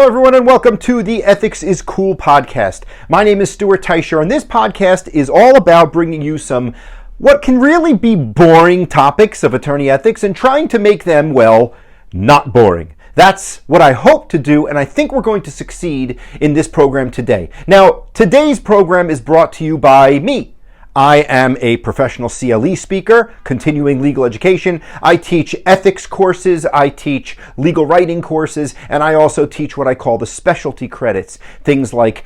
Hello, everyone, and welcome to the Ethics is Cool podcast. My name is Stuart Teicher, and this podcast is all about bringing you some what can really be boring topics of attorney ethics and trying to make them, well, not boring. That's what I hope to do, and I think we're going to succeed in this program today. Now, today's program is brought to you by me. I am a professional CLE speaker, continuing legal education. I teach ethics courses, I teach legal writing courses, and I also teach what I call the specialty credits, things like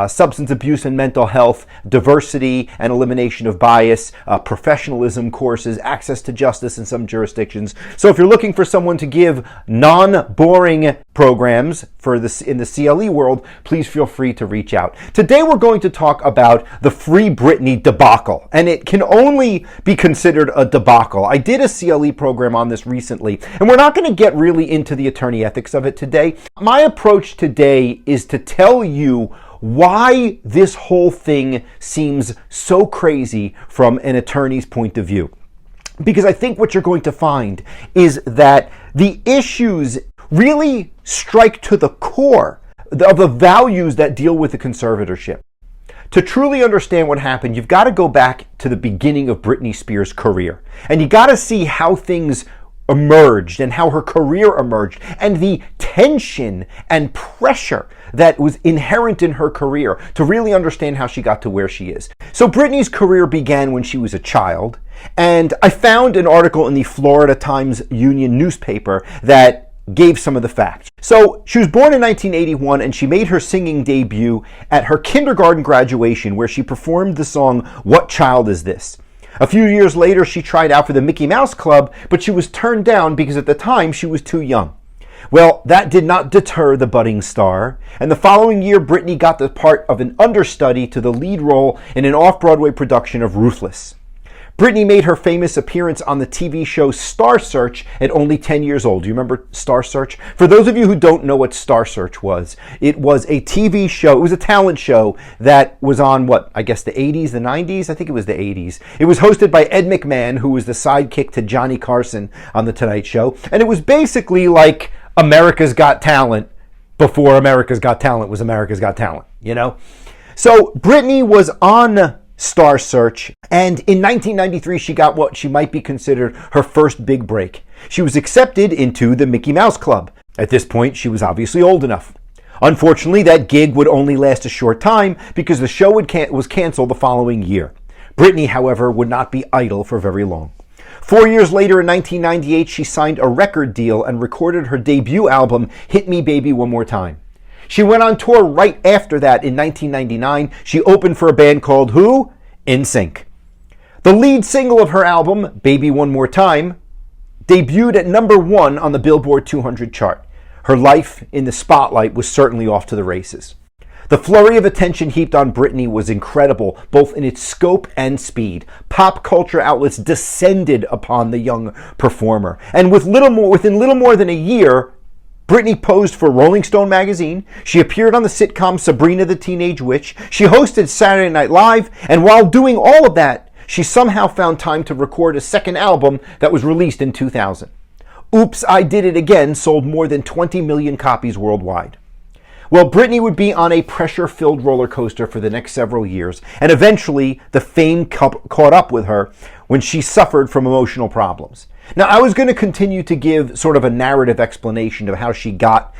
substance abuse and mental health, diversity and elimination of bias, professionalism courses, access to justice in some jurisdictions. So if you're looking for someone to give non-boring programs in the CLE world, please feel free to reach out. Today we're going to talk about the Free Britney debacle, and it can only be considered a debacle. I did a CLE program on this recently, and we're not going to get really into the attorney ethics of it today. My approach today is to tell you why this whole thing seems so crazy from an attorney's point of view. Because I think what you're going to find is that the issues really strike to the core of the values that deal with the conservatorship. To truly understand what happened, you've got to go back to the beginning of Britney Spears' career. And you got to see how things emerged and how her career emerged and the tension and pressure that was inherent in her career to really understand how she got to where she is. So Britney's career began when she was a child, and I found an article in the Florida Times-Union newspaper that gave some of the facts. So she was born in 1981, and she made her singing debut at her kindergarten graduation, where she performed the song "What Child Is This?" A few years later, she tried out for the Mickey Mouse Club, but she was turned down because at the time she was too young. Well, that did not deter the budding star, and the following year, Britney got the part of an understudy to the lead role in an off-Broadway production of Ruthless. Britney made her famous appearance on the TV show Star Search at only 10 years old. Do you remember Star Search? For those of you who don't know what Star Search was, it was a TV show. It was a talent show that was on, the 80s, the 90s? I think it was the 80s. It was hosted by Ed McMahon, who was the sidekick to Johnny Carson on The Tonight Show. And it was basically like America's Got Talent before America's Got Talent was America's Got Talent, you know? So Britney was on Star Search, and in 1993 she got what she might be considered her first big break. She was accepted into the Mickey Mouse Club. At this point, she was obviously old enough. Unfortunately, that gig would only last a short time because the show was canceled the following year. Britney, however, would not be idle for very long. 4 years later, in 1998, she signed a record deal and recorded her debut album, Hit Me Baby One More Time. She went on tour right after that in 1999. She opened for a band called who? NSYNC. The lead single of her album, Baby One More Time, debuted at number 1 on the Billboard 200 chart. Her life in the spotlight was certainly off to the races. The flurry of attention heaped on Britney was incredible, both in its scope and speed. Pop culture outlets descended upon the young performer, and within little more than a year, Britney posed for Rolling Stone magazine, she appeared on the sitcom Sabrina the Teenage Witch, she hosted Saturday Night Live, and while doing all of that, she somehow found time to record a second album that was released in 2000. Oops, I Did It Again sold more than 20 million copies worldwide. Well, Britney would be on a pressure-filled roller coaster for the next several years, and eventually the fame caught up with her when she suffered from emotional problems. Now, I was going to continue to give sort of a narrative explanation of how she got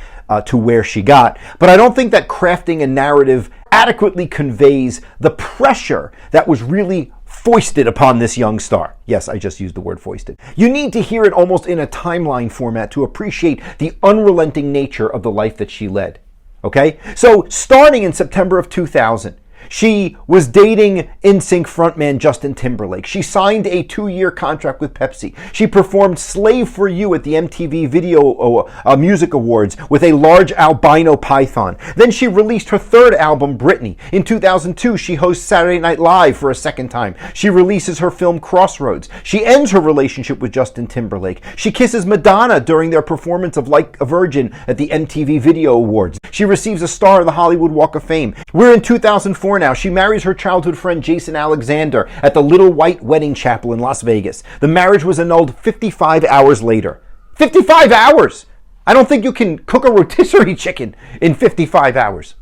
to where she got, but I don't think that crafting a narrative adequately conveys the pressure that was really foisted upon this young star. Yes, I just used the word foisted. You need to hear it almost in a timeline format to appreciate the unrelenting nature of the life that she led. Okay? So, starting in September of 2000, she was dating NSYNC frontman Justin Timberlake. She signed a 2-year contract with Pepsi. She performed Slave for You at the MTV Video Music Awards with a large albino python. Then she released her third album, Britney. In 2002, she hosts Saturday Night Live for a second time. She releases her film Crossroads. She ends her relationship with Justin Timberlake. She kisses Madonna during their performance of Like a Virgin at the MTV Video Awards. She receives a star on the Hollywood Walk of Fame. We're in 2004 now. She marries her childhood friend Jason Alexander at the Little White Wedding Chapel in Las Vegas. The marriage was annulled 55 hours later. 55 hours! I don't think you can cook a rotisserie chicken in 55 hours.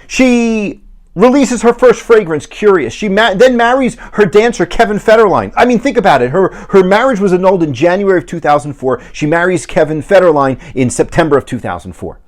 She releases her first fragrance, Curious. She then marries her dancer, Kevin Federline. I mean, think about it. Her marriage was annulled in January of 2004. She marries Kevin Federline in September of 2004.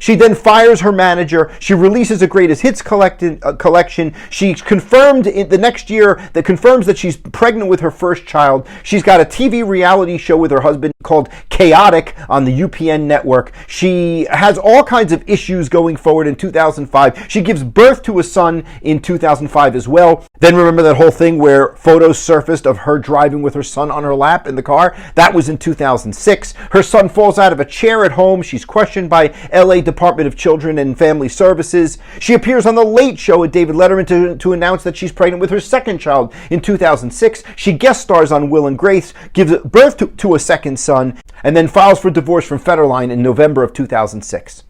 She then fires her manager. She releases a greatest hits collection. She confirmed in the next year that confirms that she's pregnant with her first child. She's got a TV reality show with her husband called Chaotic on the UPN network. She has all kinds of issues going forward in 2005. She gives birth to a son in 2005 as well. Then remember that whole thing where photos surfaced of her driving with her son on her lap in the car? That was in 2006. Her son falls out of a chair at home. She's questioned by LA Department of Children and Family Services. She appears on The Late Show with David Letterman to announce that she's pregnant with her second child in 2006. She guest stars on Will and Grace, gives birth to a second son, and then files for divorce from Federline in November of 2006.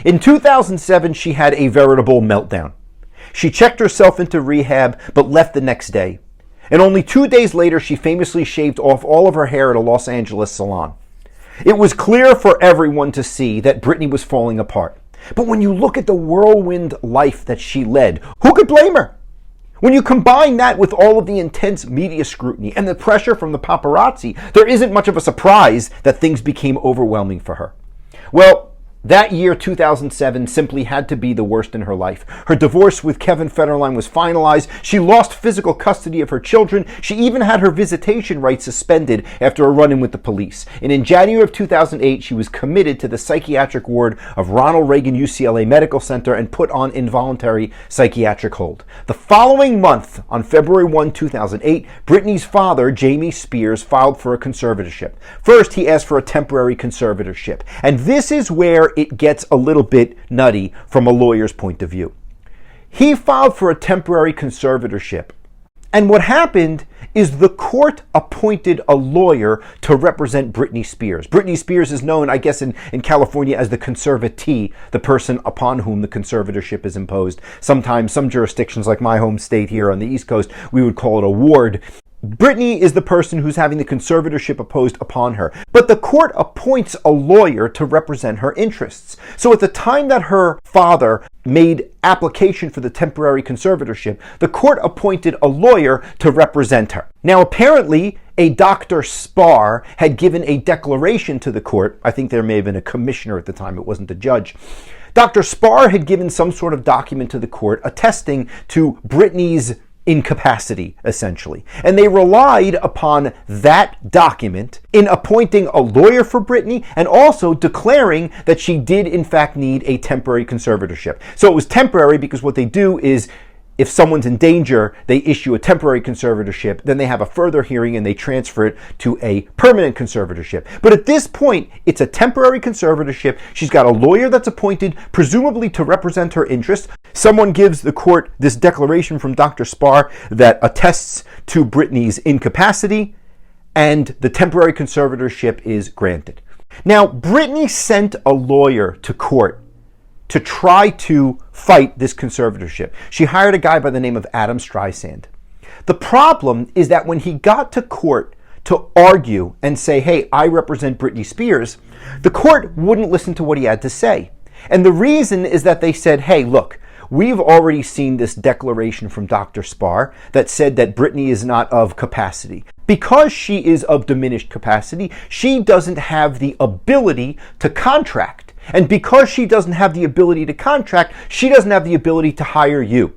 In 2007, she had a veritable meltdown. She checked herself into rehab, but left the next day. And only 2 days later, she famously shaved off all of her hair at a Los Angeles salon. It was clear for everyone to see that Britney was falling apart. But when you look at the whirlwind life that she led, who could blame her? When you combine that with all of the intense media scrutiny and the pressure from the paparazzi, there isn't much of a surprise that things became overwhelming for her. Well, that year, 2007, simply had to be the worst in her life. Her divorce with Kevin Federline was finalized. She lost physical custody of her children. She even had her visitation rights suspended after a run-in with the police. And in January of 2008, she was committed to the psychiatric ward of Ronald Reagan UCLA Medical Center and put on involuntary psychiatric hold. The following month, on February 1, 2008, Britney's father, Jamie Spears, filed for a conservatorship. First, he asked for a temporary conservatorship. And this is where it gets a little bit nutty from a lawyer's point of view. He filed for a temporary conservatorship. And what happened is the court appointed a lawyer to represent Britney Spears. Britney Spears is known, I guess, in California as the conservatee, the person upon whom the conservatorship is imposed. Sometimes some jurisdictions, like my home state here on the East Coast, we would call it a ward. Britney is the person who's having the conservatorship imposed upon her. But the court appoints a lawyer to represent her interests. So at the time that her father made application for the temporary conservatorship, the court appointed a lawyer to represent her. Now, apparently, a Dr. Spar had given a declaration to the court. I think there may have been a commissioner at the time. It wasn't a judge. Dr. Spar had given some sort of document to the court attesting to Britney's incapacity, essentially. And they relied upon that document in appointing a lawyer for Britney and also declaring that she did, in fact, need a temporary conservatorship. So it was temporary because what they do is, if someone's in danger, they issue a temporary conservatorship, then they have a further hearing and they transfer it to a permanent conservatorship. But at this point, it's a temporary conservatorship. She's got a lawyer that's appointed, presumably to represent her interests. Someone gives the court this declaration from Dr. Spar that attests to Britney's incapacity, and the temporary conservatorship is granted. Now, Britney sent a lawyer to court to try to fight this conservatorship. She hired a guy by the name of Adam Streisand. The problem is that when he got to court to argue and say, hey, I represent Britney Spears, the court wouldn't listen to what he had to say. And the reason is that they said, hey, look, we've already seen this declaration from Dr. Spar that said that Britney is not of capacity. Because she is of diminished capacity, she doesn't have the ability to contract. And because she doesn't have the ability to contract, she doesn't have the ability to hire you.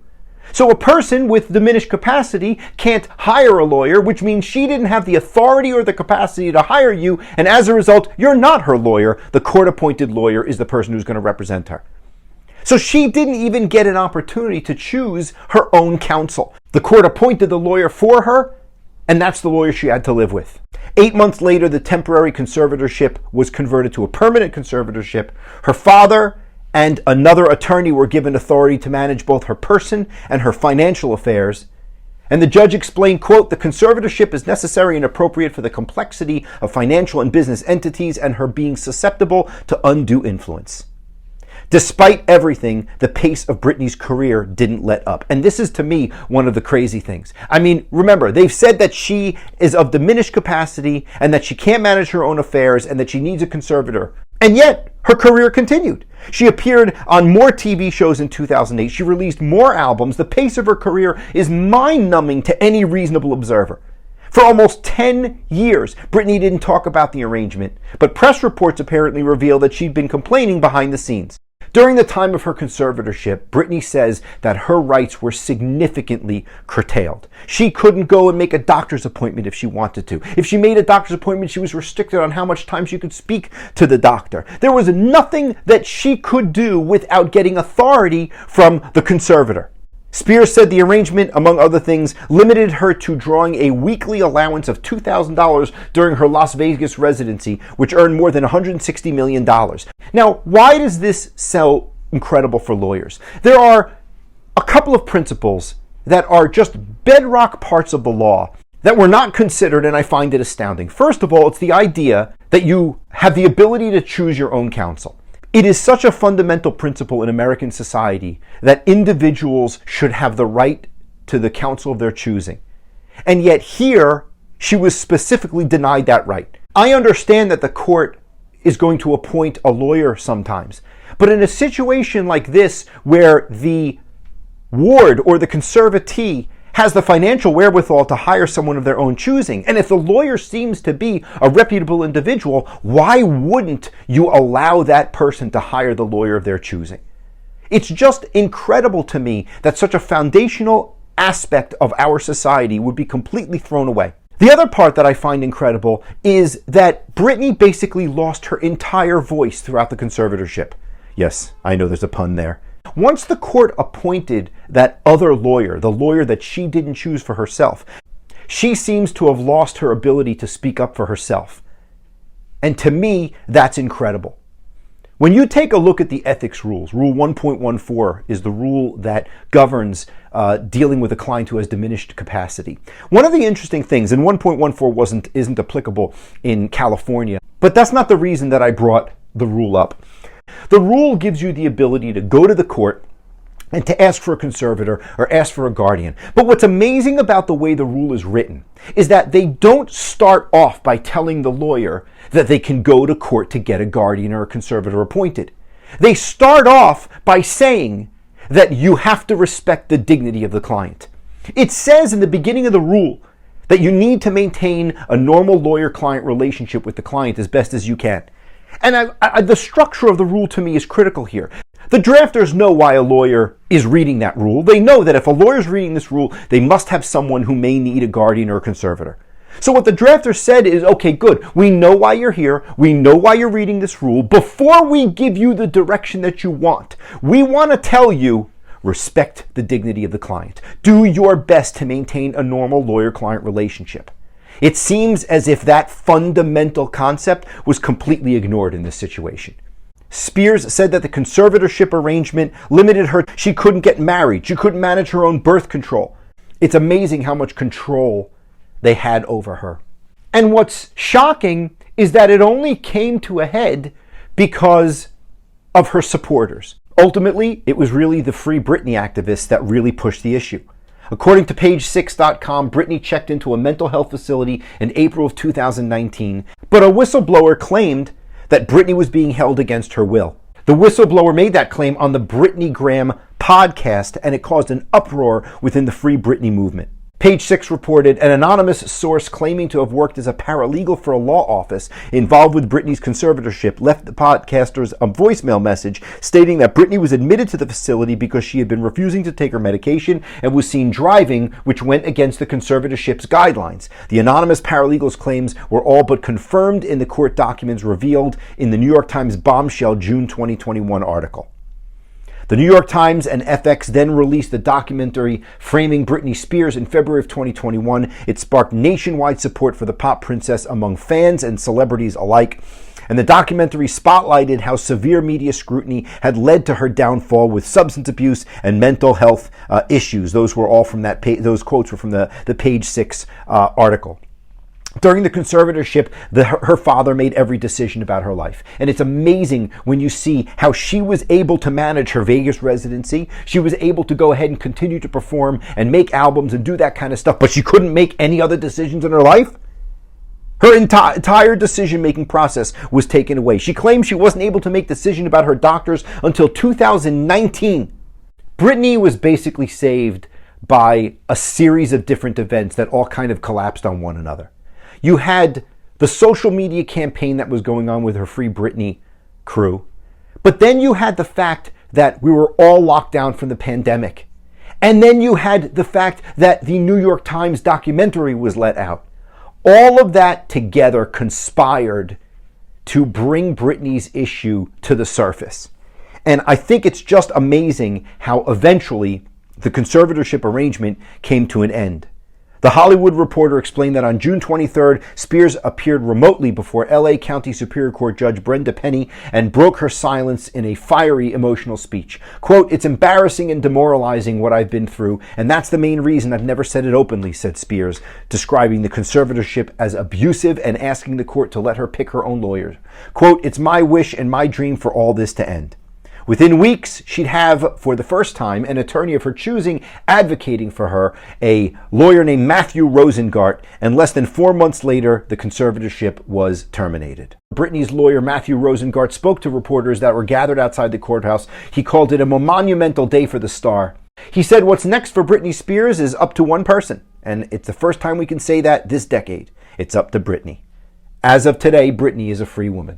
So a person with diminished capacity can't hire a lawyer, which means she didn't have the authority or the capacity to hire you, and as a result, you're not her lawyer. The court-appointed lawyer is the person who's going to represent her. So she didn't even get an opportunity to choose her own counsel. The court appointed the lawyer for her, and that's the lawyer she had to live with. 8 months later, the temporary conservatorship was converted to a permanent conservatorship. Her father and another attorney were given authority to manage both her person and her financial affairs. And the judge explained, quote, the conservatorship is necessary and appropriate for the complexity of financial and business entities and her being susceptible to undue influence. Despite everything, the pace of Britney's career didn't let up. And this is, to me, one of the crazy things. I mean, remember, they've said that she is of diminished capacity and that she can't manage her own affairs and that she needs a conservator. And yet, her career continued. She appeared on more TV shows in 2008. She released more albums. The pace of her career is mind-numbing to any reasonable observer. For almost 10 years, Britney didn't talk about the arrangement, but press reports apparently reveal that she'd been complaining behind the scenes. During the time of her conservatorship, Britney says that her rights were significantly curtailed. She couldn't go and make a doctor's appointment if she wanted to. If she made a doctor's appointment, she was restricted on how much time she could speak to the doctor. There was nothing that she could do without getting authority from the conservator. Spears said the arrangement, among other things, limited her to drawing a weekly allowance of $2,000 during her Las Vegas residency, which earned more than $160 million. Now, why does this sound incredible for lawyers? There are a couple of principles that are just bedrock parts of the law that were not considered, and I find it astounding. First of all, it's the idea that you have the ability to choose your own counsel. It is such a fundamental principle in American society that individuals should have the right to the counsel of their choosing. And yet here, she was specifically denied that right. I understand that the court is going to appoint a lawyer sometimes, but in a situation like this where the ward or the conservatee has the financial wherewithal to hire someone of their own choosing, and if the lawyer seems to be a reputable individual, why wouldn't you allow that person to hire the lawyer of their choosing? It's just incredible to me that such a foundational aspect of our society would be completely thrown away. The other part that I find incredible is that Britney basically lost her entire voice throughout the conservatorship. Yes, I know there's a pun there. Once the court appointed that other lawyer, the lawyer that she didn't choose for herself, she seems to have lost her ability to speak up for herself. And to me, that's incredible. When you take a look at the ethics rules, Rule 1.14 is the rule that governs dealing with a client who has diminished capacity. One of the interesting things, and 1.14 isn't applicable in California, but that's not the reason that I brought the rule up. The rule gives you the ability to go to the court and to ask for a conservator or ask for a guardian. But what's amazing about the way the rule is written is that they don't start off by telling the lawyer that they can go to court to get a guardian or a conservator appointed. They start off by saying that you have to respect the dignity of the client. It says in the beginning of the rule that you need to maintain a normal lawyer-client relationship with the client as best as you can. And the structure of the rule to me is critical here. The drafters know why a lawyer is reading that rule. They know that if a lawyer is reading this rule, they must have someone who may need a guardian or a conservator. So what the drafters said is, okay, good. We know why you're here. We know why you're reading this rule. Before we give you the direction that you want, we want to tell you, respect the dignity of the client. Do your best to maintain a normal lawyer-client relationship. It seems as if that fundamental concept was completely ignored in this situation. Spears said that the conservatorship arrangement limited her. She couldn't get married. She couldn't manage her own birth control. It's amazing how much control they had over her. And what's shocking is that it only came to a head because of her supporters. Ultimately, it was really the Free Britney activists that really pushed the issue. According to page6.com, Britney checked into a mental health facility in April of 2019, but a whistleblower claimed that Britney was being held against her will. The whistleblower made that claim on the Britney Graham podcast, and it caused an uproar within the Free Britney movement. Page 6 reported an anonymous source claiming to have worked as a paralegal for a law office involved with Britney's conservatorship left the podcasters a voicemail message stating that Britney was admitted to the facility because she had been refusing to take her medication and was seen driving, which went against the conservatorship's guidelines. The anonymous paralegal's claims were all but confirmed in the court documents revealed in the New York Times bombshell June 2021 article. The New York Times and FX then released the documentary Framing Britney Spears in February of 2021. It sparked nationwide support for the pop princess among fans and celebrities alike. And the documentary spotlighted how severe media scrutiny had led to her downfall with substance abuse and mental health issues. Those were all from that page. Those quotes were from the Page 6 article. During the conservatorship, her father made every decision about her life. And it's amazing when you see how she was able to manage her Vegas residency. She was able to go ahead and continue to perform and make albums and do that kind of stuff, but she couldn't make any other decisions in her life. Her entire decision-making process was taken away. She claimed she wasn't able to make decisions about her doctors until 2019. Britney was basically saved by a series of different events that all kind of collapsed on one another. You had the social media campaign that was going on with her Free Britney crew, but then you had the fact that we were all locked down from the pandemic. And then you had the fact that the New York Times documentary was let out. All of that together conspired to bring Britney's issue to the surface. And I think it's just amazing how eventually the conservatorship arrangement came to an end. The Hollywood Reporter explained that on June 23rd, Spears appeared remotely before LA County Superior Court Judge Brenda Penny and broke her silence in a fiery, emotional speech. Quote, "It's embarrassing and demoralizing what I've been through, and that's the main reason I've never said it openly," said Spears, describing the conservatorship as abusive and asking the court to let her pick her own lawyers. Quote, "It's my wish and my dream for all this to end." Within weeks, she'd have, for the first time, an attorney of her choosing advocating for her, a lawyer named Matthew Rosengart, and less than 4 months later, the conservatorship was terminated. Britney's lawyer, Matthew Rosengart, spoke to reporters that were gathered outside the courthouse. He called it a monumental day for the star. He said what's next for Britney Spears is up to one person, and it's the first time we can say that this decade. It's up to Britney. As of today, Britney is a free woman.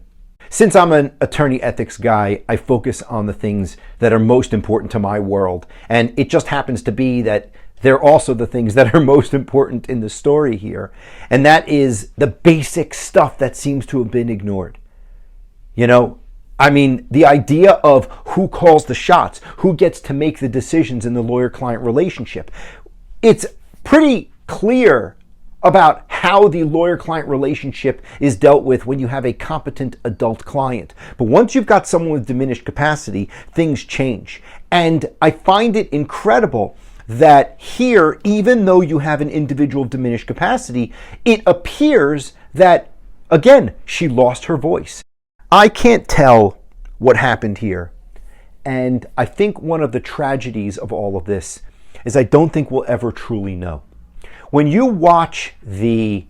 Since I'm an attorney ethics guy, I focus on the things that are most important to my world. And it just happens to be that they're also the things that are most important in the story here. And that is the basic stuff that seems to have been ignored. You know, I mean, the idea of who calls the shots, who gets to make the decisions in the lawyer-client relationship. It's pretty clear about how the lawyer-client relationship is dealt with when you have a competent adult client. But once you've got someone with diminished capacity, things change. And I find it incredible that here, even though you have an individual of diminished capacity, it appears that, again, she lost her voice. I can't tell what happened here. And I think one of the tragedies of all of this is I don't think we'll ever truly know. When you watch the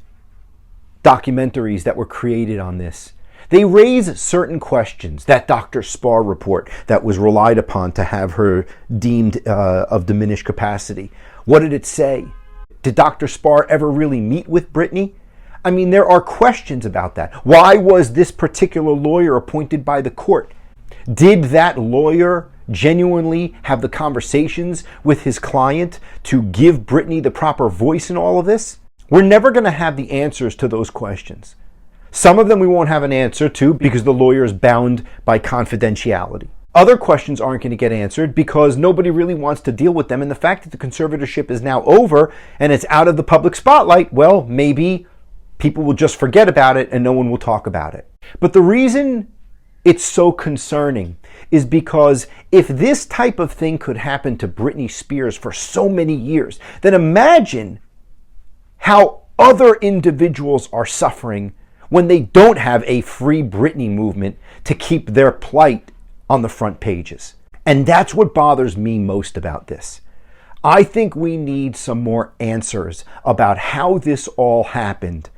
documentaries that were created on this, they raise certain questions. That Dr. Spar report that was relied upon to have her deemed of diminished capacity. What did it say? Did Dr. Spar ever really meet with Britney? I mean, there are questions about that. Why was this particular lawyer appointed by the court? Did that lawyer genuinely have the conversations with his client to give Britney the proper voice in all of this? We're never going to have the answers to those questions. Some of them we won't have an answer to because the lawyer is bound by confidentiality. Other questions aren't going to get answered because nobody really wants to deal with them. And the fact that the conservatorship is now over and it's out of the public spotlight, well, maybe people will just forget about it and no one will talk about it. But the reason it's so concerning is because if this type of thing could happen to Britney Spears for so many years, then imagine how other individuals are suffering when they don't have a Free Britney movement to keep their plight on the front pages. And that's what bothers me most about this. I think we need some more answers about how this all happened.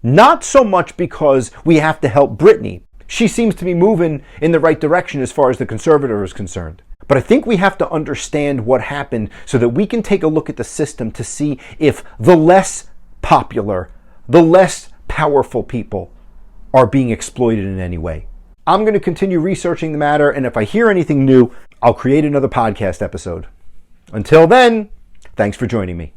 Not so much because we have to help Britney. She seems to be moving in the right direction as far as the conservator is concerned. But I think we have to understand what happened so that we can take a look at the system to see if the less popular, the less powerful people are being exploited in any way. I'm going to continue researching the matter, and if I hear anything new, I'll create another podcast episode. Until then, thanks for joining me.